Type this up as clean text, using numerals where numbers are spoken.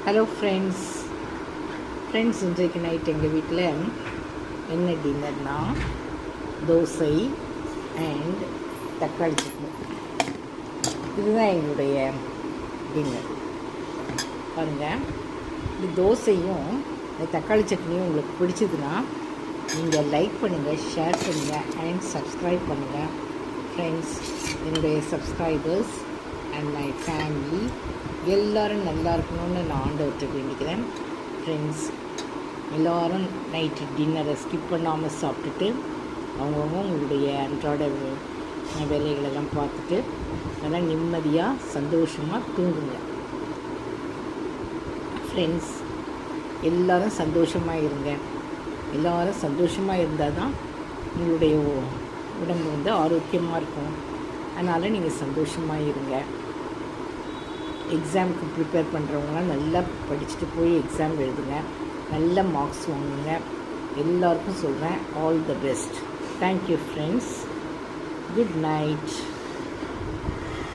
Hello friends இன்றைக்கு night எங்கள் வீட்டில் என்ன டின்னர்னால் தோசை அண்ட் தக்காளி சட்னி. இதுதான் எங்களுடைய டின்னர். பாருங்கள், இந்த தோசையும் இந்த தக்காளி சட்னியும் உங்களுக்கு பிடிச்சதுன்னா நீங்கள் லைக் பண்ணுங்கள், ஷேர் பண்ணுங்கள் அண்ட் சப்ஸ்கிரைப் பண்ணுங்கள். ஃப்ரெண்ட்ஸ், என்னுடைய சப்ஸ்கிரைபர்ஸ் அண்ட் மை ஃபேமிலி எல்லோரும் நல்லா இருக்கணும்னு நான் ஆண்டவர்கிட்ட வேண்டிக்கிறேன். ஃப்ரெண்ட்ஸ், எல்லோரும் நைட்டு டின்னரை ஸ்கிப் பண்ணாமல் சாப்பிட்டுட்டு அவங்கவுங்க உங்களுடைய அன்றாட வேலைகளெல்லாம் பார்த்துட்டு நல்லா நிம்மதியாக சந்தோஷமாக தூங்குங்க. ஃப்ரெண்ட்ஸ், எல்லோரும் சந்தோஷமாக இருங்க. எல்லோரும் சந்தோஷமாக இருந்தால் தான் உங்களுடைய உடம்பு ஆரோக்கியமாக இருக்கும். அதனால் நீங்கள் சந்தோஷமாக இருங்க. எக்ஸாமுக்கு ப்ரிப்பேர் பண்ணுறவங்களாம் நல்லா படிச்சுட்டு போய் எக்ஸாம் எழுதுங்க, நல்ல மார்க்ஸ் வாங்குங்க. எல்லாருக்கும் சொல்கிறேன், all the best. Thank you friends. Good night.